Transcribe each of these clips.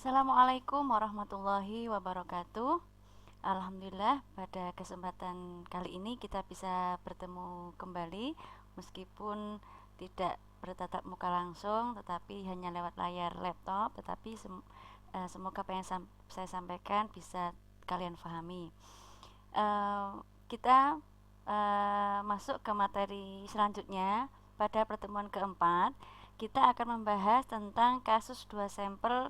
Assalamualaikum warahmatullahi wabarakatuh. Alhamdulillah pada kesempatan kali ini kita bisa bertemu kembali meskipun tidak bertatap muka langsung tetapi hanya lewat layar laptop, tetapi semoga apa yang saya sampaikan bisa kalian pahami. Uh, kita masuk ke materi selanjutnya. Pada pertemuan keempat kita akan membahas tentang kasus 2 sampel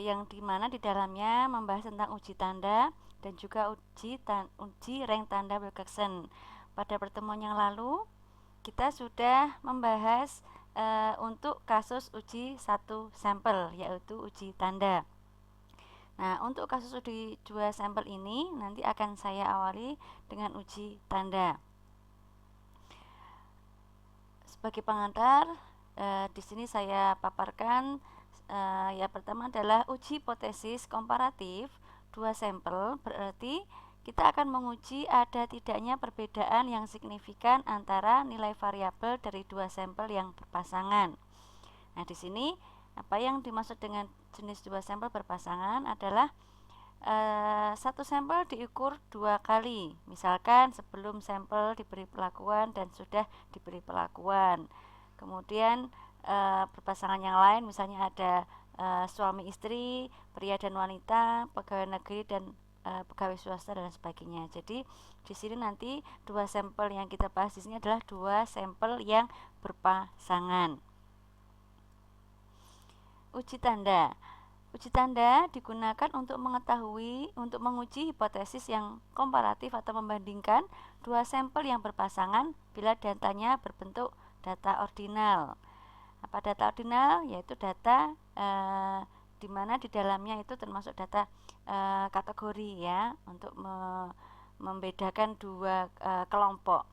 yang dimana di dalamnya membahas tentang uji tanda dan juga uji rank tanda Wilcoxon. Pada pertemuan yang lalu kita sudah membahas untuk kasus uji 1 sampel, yaitu uji tanda. Nah, untuk kasus uji 2 sampel ini nanti akan saya awali dengan uji tanda. Sebagai pengantar, di sini saya paparkan yang pertama adalah uji hipotesis komparatif 2 sampel, berarti kita akan menguji ada tidaknya perbedaan yang signifikan antara nilai variabel dari 2 sampel yang berpasangan. Nah, di sini apa yang dimaksud dengan jenis 2 sampel berpasangan adalah 1 sampel diukur 2 kali, misalkan sebelum sampel diberi perlakuan dan sudah diberi perlakuan. Kemudian berpasangan yang lain, misalnya ada suami istri, pria dan wanita, pegawai negeri dan pegawai swasta dan sebagainya. Jadi di sini nanti 2 sampel yang kita bahas di sini adalah 2 sampel yang berpasangan. Uji tanda. Uji tanda digunakan untuk menguji hipotesis yang komparatif atau membandingkan 2 sampel yang berpasangan bila datanya berbentuk data ordinal. Apa data ordinal? Yaitu data di mana di dalamnya itu termasuk data kategori ya, untuk membedakan 2 kelompok.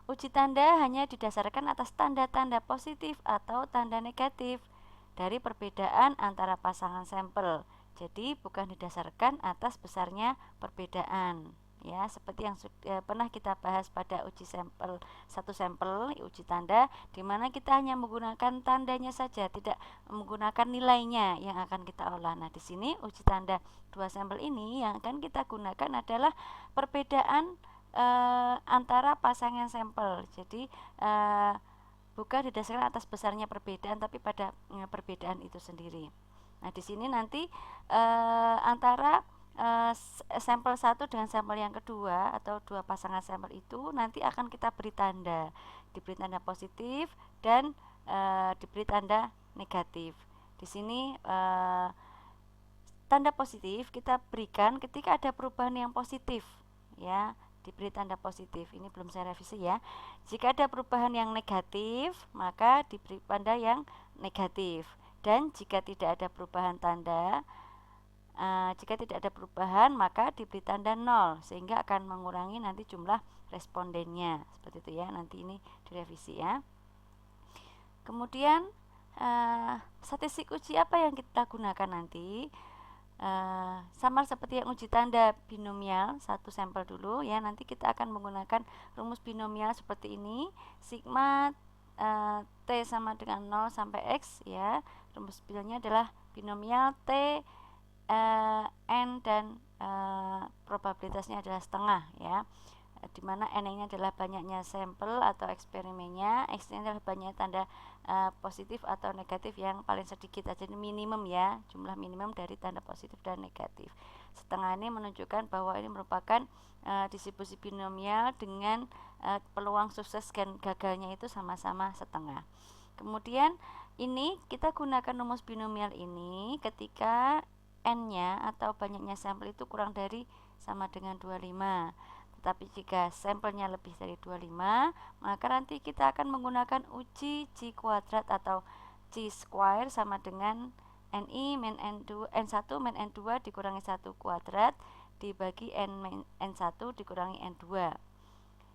Uji tanda hanya didasarkan atas tanda-tanda positif atau tanda negatif dari perbedaan antara pasangan sampel. Jadi bukan didasarkan atas besarnya perbedaan. Ya, seperti yang pernah kita bahas pada uji 1 sampel, uji tanda, di mana kita hanya menggunakan tandanya saja, tidak menggunakan nilainya yang akan kita olah. Nah, di sini uji tanda 2 sampel ini yang akan kita gunakan adalah perbedaan antara pasangan sampel. Jadi bukan didasarkan atas besarnya perbedaan, tapi pada perbedaan itu sendiri. Nah, di sini nanti antara sampel 1 dengan sampel yang kedua atau 2 pasangan sampel itu nanti akan kita beri tanda, diberi tanda positif dan diberi tanda negatif. Di sini tanda positif kita berikan ketika ada perubahan yang positif, ya, diberi tanda positif. Ini belum saya revisi ya. Jika ada perubahan yang negatif, maka diberi tanda yang negatif. Dan jika tidak ada perubahan maka diberi tanda 0, sehingga akan mengurangi nanti jumlah respondennya. Seperti itu ya. Nanti ini direvisi ya. Kemudian statistik uji apa yang kita gunakan nanti? Sama seperti yang uji tanda binomial 1 sampel dulu ya, nanti kita akan menggunakan rumus binomial seperti ini, sigma t sama dengan 0 sampai x ya. Rumus binomialnya adalah binomial t n dan probabilitasnya adalah setengah ya, dimana n ini adalah banyaknya sampel atau eksperimennya, x ini adalah banyaknya tanda positif atau negatif yang paling sedikit aja, minimum ya, jumlah minimum dari tanda positif dan negatif. Setengah ini menunjukkan bahwa ini merupakan distribusi binomial dengan peluang sukses dan gagalnya itu sama-sama setengah. Kemudian ini kita gunakan rumus binomial ini ketika n-nya atau banyaknya sampel itu kurang dari sama dengan 25. Tetapi jika sampelnya lebih dari 25, maka nanti kita akan menggunakan uji C kuadrat atau C square sama dengan NI min N1 min N2 dikurangi 1 kuadrat dibagi N1 dikurangi N2,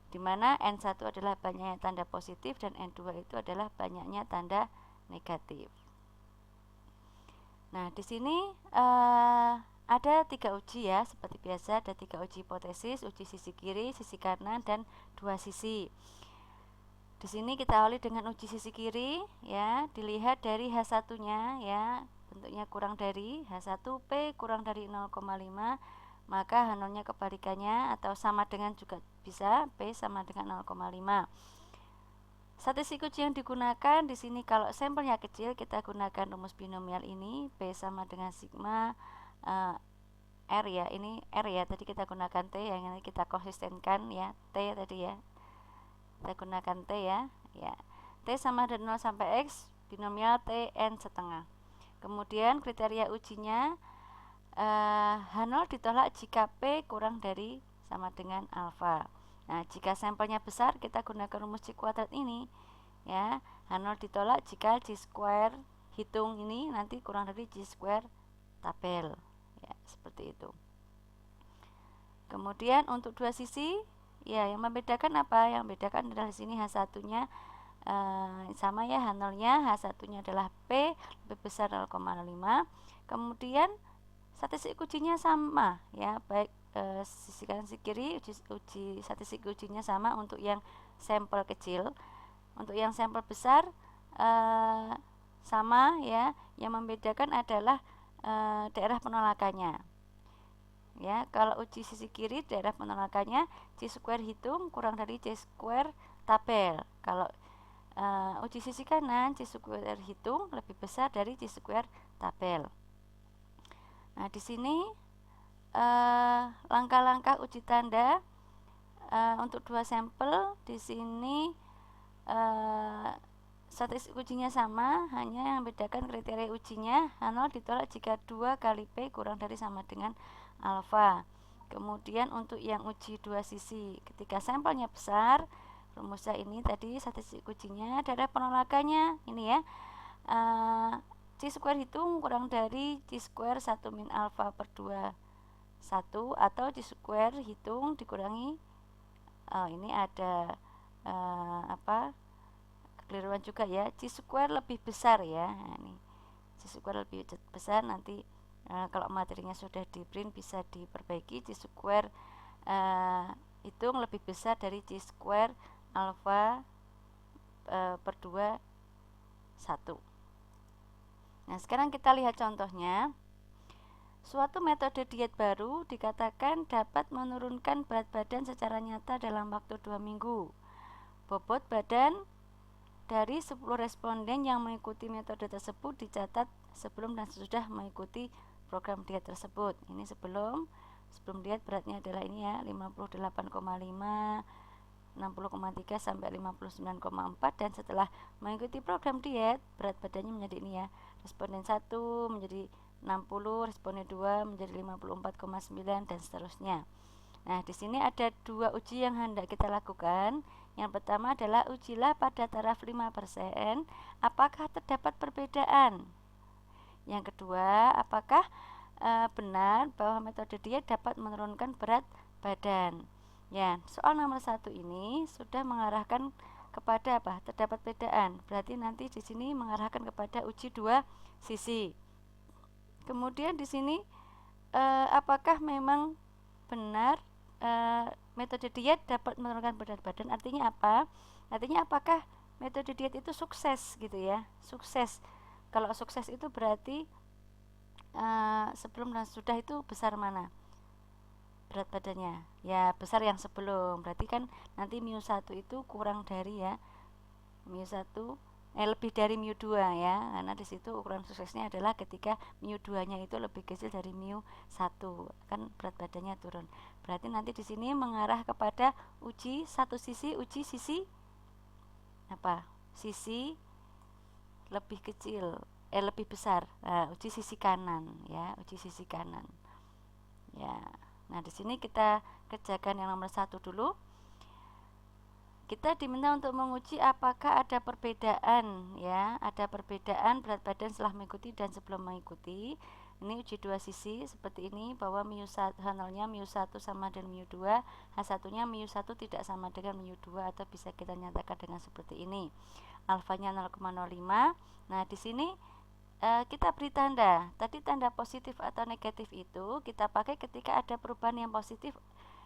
dimana N1 adalah banyaknya tanda positif dan N2 itu adalah banyaknya tanda negatif. Nah, di sini ada 3 uji ya, seperti biasa ada 3 uji hipotesis, uji sisi kiri, sisi kanan, dan 2 sisi. Di sini kita awali dengan uji sisi kiri ya, dilihat dari H1-nya ya, bentuknya kurang dari H1, P kurang dari 0,5, maka H0-nya kebalikannya atau sama dengan juga bisa, P sama dengan 0,5. Statistik uji yang digunakan di sini kalau sampelnya kecil kita gunakan rumus binomial ini, P sama dengan sigma R ya, ini R ya, tadi kita gunakan T yang ini kita konsistenkan ya, T tadi ya. Kita gunakan T ya. T sama dari 0 sampai X, binomial T N setengah. Kemudian kriteria ujinya H0 ditolak jika P kurang dari sama dengan alfa. Nah, jika sampelnya besar kita gunakan rumus C kuadrat ini ya. H0 ditolak jika C square hitung ini nanti kurang dari C square tabel ya, seperti itu. Kemudian untuk dua sisi ya, yang membedakan apa? Yang membedakan adalah di sini H1-nya sama ya, H0-nya, H1-nya adalah P lebih besar 0,5. Kemudian statistik ujinya sama ya, baik sisi kanan sisi kiri uji statistik ujinya sama untuk yang sampel kecil. Untuk yang sampel besar sama ya, yang membedakan adalah daerah penolakannya. Ya, kalau uji sisi kiri daerah penolakannya C square hitung kurang dari C square tabel. Kalau uji sisi kanan C square hitung lebih besar dari C square tabel. Nah, di sini langkah-langkah uji tanda untuk dua sampel. Di sini statistik ujinya sama, hanya yang membedakan kriteria ujinya H0 ditolak jika 2 kali P kurang dari sama dengan alfa. Kemudian untuk yang uji dua sisi, ketika sampelnya besar, rumusnya ini tadi statistik ujinya daerah penolakannya ini ya, C square hitung kurang dari C square 1 min alfa per 2 1, atau C square hitung dikurangi ini ada kekeliruan juga ya, C square lebih besar ya. Nah, ini C square lebih besar, nanti kalau materinya sudah di print bisa diperbaiki. C square hitung lebih besar dari C square alfa per 2 1. Nah, sekarang kita lihat contohnya. Suatu metode diet baru dikatakan dapat menurunkan berat badan secara nyata dalam waktu 2 minggu. Bobot badan dari 10 responden yang mengikuti metode tersebut dicatat sebelum dan sesudah mengikuti program diet tersebut. Ini sebelum diet beratnya adalah ini ya, 58,5, 60,3 sampai 59,4, dan setelah mengikuti program diet berat badannya menjadi ini ya, responden 1 menjadi 60, responden 2 menjadi 54,9 dan seterusnya. Nah, di sini ada dua uji yang hendak kita lakukan. Yang pertama adalah ujilah pada taraf 5% apakah terdapat perbedaan. Yang kedua, apakah benar bahwa metode diet dapat menurunkan berat badan. Ya, soal nomor 1 ini sudah mengarahkan kepada apa? Terdapat perbedaan. Berarti nanti di sini mengarahkan kepada uji dua sisi. Kemudian di sini apakah memang benar metode diet dapat menurunkan berat badan? Artinya apa? Artinya apakah metode diet itu sukses gitu ya? Sukses. Kalau sukses itu berarti sebelum dan sudah itu besar mana berat badannya? Ya, besar yang sebelum. Berarti kan nanti mu1 itu kurang dari ya, mu1 lebih dari mu2 ya, karena di situ ukuran suksesnya adalah ketika mu2-nya itu lebih kecil dari mu1, kan berat badannya turun. Berarti nanti di sini mengarah kepada uji satu sisi, uji sisi apa? Sisi lebih kecil, lebih besar. Uji sisi kanan ya, uji sisi kanan. Ya. Nah, di sini kita kerjakan yang nomor 1 dulu. Kita diminta untuk menguji apakah ada perbedaan ya, ada perbedaan berat badan setelah mengikuti dan sebelum mengikuti. Ini uji dua sisi seperti ini, bahwa H0-nya mu1 sama dengan mu2, H1-nya mu1 tidak sama dengan mu2, atau bisa kita nyatakan dengan seperti ini. Alfanya 0,05. Nah, di sini kita beri tanda. Tadi tanda positif atau negatif itu kita pakai ketika ada perubahan yang positif,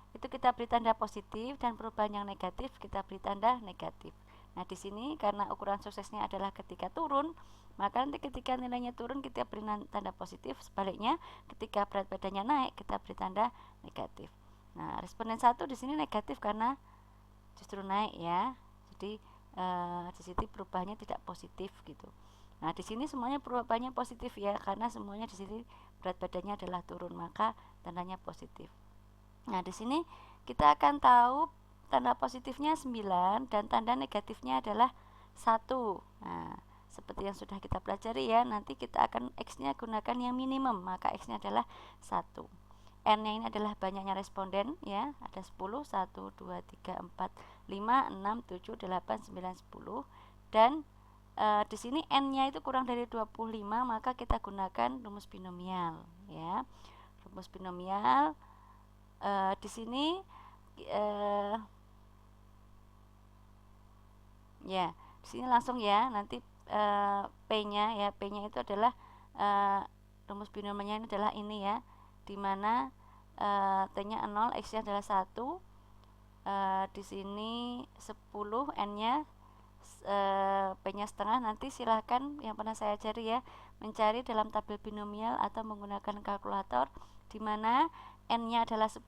itu kita beri tanda positif, dan perubahan yang negatif kita beri tanda negatif. Nah, di sini karena ukuran suksesnya adalah ketika turun, maka nanti ketika nilainya turun kita beri tanda positif, sebaliknya ketika berat badannya naik kita beri tanda negatif. Nah, responden 1 di sini negatif karena justru naik ya. Jadi di sini perubahannya tidak positif gitu. Nah, di sini semuanya perubahannya positif ya, karena semuanya di sini berat badannya adalah turun, maka tandanya positif. Nah, di sini kita akan tahu tanda positifnya 9 dan tanda negatifnya adalah 1. Nah, seperti yang sudah kita pelajari ya, nanti kita akan X-nya gunakan yang minimum, maka X-nya adalah 1. N-nya ini adalah banyaknya responden ya, ada 10, 1, 2, 3, 4, 5, 6, 7, 8, 9, 10. Dan di sini N-nya itu kurang dari 25, maka kita gunakan rumus binomial ya. Rumus binomial di sini ya, di sini langsung ya, nanti P-nya ya, P-nya itu adalah rumus binomialnya ini adalah ini ya, dimana T-nya 0, X-nya adalah 1, di sini 10, N-nya P-nya setengah. Nanti silahkan yang pernah saya ajari ya, mencari dalam tabel binomial atau menggunakan kalkulator, dimana N-nya adalah 10,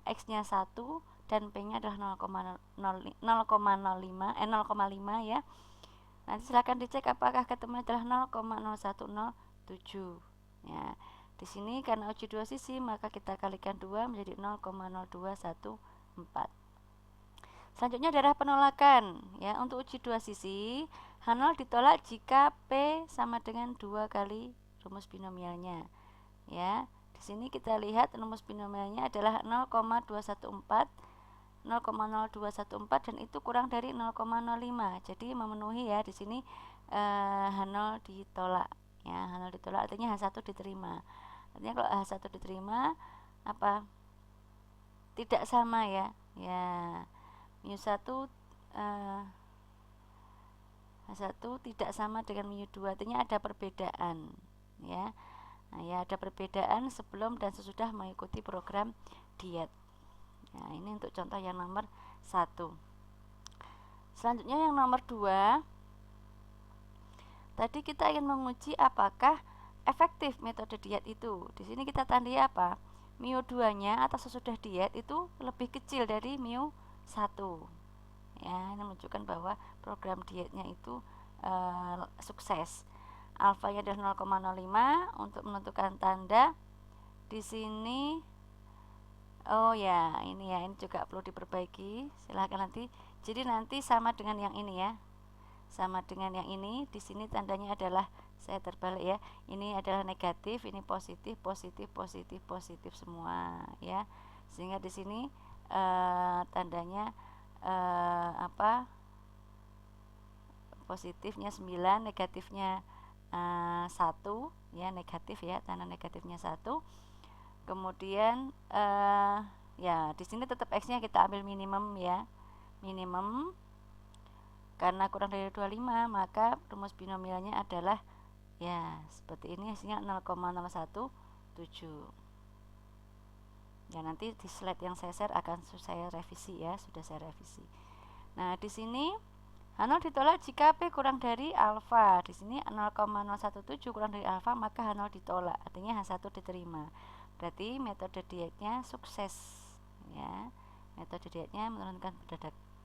X-nya 1, dan P-nya adalah 0,5 ya. Nanti silahkan dicek apakah ketemu adalah 0,0107 ya. Di sini karena uji dua sisi, maka kita kalikan 2 menjadi 0,0214. Selanjutnya adalah penolakan ya. Untuk uji dua sisi, H0 ditolak jika P sama dengan 2 kali rumus binomialnya ya. Di sini kita lihat rumus binomialnya adalah 0,214 dan itu kurang dari 0,05. Jadi memenuhi ya, di sini H0 ditolak ya. H0 ditolak artinya H1 diterima. Artinya kalau H1 diterima apa? Tidak sama ya. Ya. Mu1 H1 tidak sama dengan mu2, artinya ada perbedaan ya. Nah, ya ada perbedaan sebelum dan sesudah mengikuti program diet. Nah, ini untuk contoh yang nomor 1. Selanjutnya yang nomor 2. Tadi kita ingin menguji apakah efektif metode diet itu. Di sini kita tandai apa? Mu2-nya atau sesudah diet itu lebih kecil dari mu1. Ya, ini menunjukkan bahwa program dietnya itu sukses. Alfanya adalah 0,05 untuk menentukan tanda. Di sini oh ya, ini ya, ini juga perlu diperbaiki. Silahkan nanti. Jadi nanti sama dengan yang ini ya. Sama dengan yang ini. Di sini tandanya adalah, saya terbalik ya. Ini adalah negatif, ini positif, positif, positif, positif semua ya. Sehingga di sini tandanya positifnya 9, negatifnya 1 ya, negatif ya, tanda negatifnya 1. Kemudian ya di sini tetap X-nya kita ambil minimum ya, minimum karena kurang dari 25, maka rumus binomialnya adalah ya seperti ini, hasilnya 0,017 ya. Nanti di slide yang saya share akan saya revisi ya, sudah saya revisi. Nah, di sini H0 ditolak jika P kurang dari alfa. Di sini 0,017 kurang dari alfa, maka H0 ditolak, artinya H1 diterima. Berarti metode dietnya sukses ya. Metode dietnya menurunkan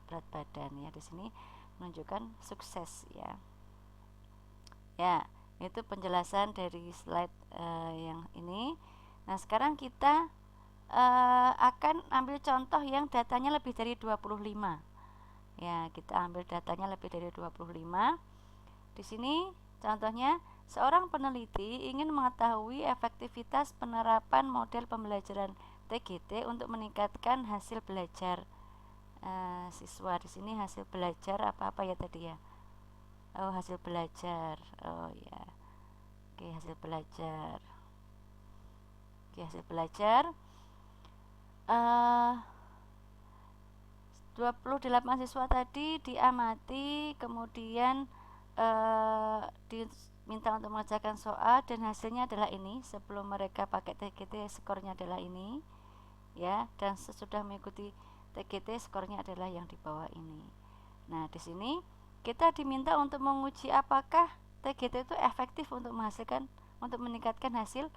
berat badan ya. Di sini menunjukkan sukses ya. Ya, itu penjelasan dari slide yang ini. Nah, sekarang kita akan ambil contoh yang datanya lebih dari 25. Ya, kita ambil datanya lebih dari 25. Di sini contohnya, seorang peneliti ingin mengetahui efektivitas penerapan model pembelajaran TGT untuk meningkatkan hasil belajar siswa. Di sini hasil belajar apa ya tadi ya? Oh, hasil belajar. Oh ya. Oke, hasil belajar. Oke, hasil belajar. 28 siswa tadi diamati, kemudian diminta untuk mengerjakan soal, dan hasilnya adalah ini. Sebelum mereka pakai TGT skornya adalah ini ya, dan sesudah mengikuti TGT skornya adalah yang di bawah ini. Nah, di sini kita diminta untuk menguji apakah TGT itu efektif untuk meningkatkan hasil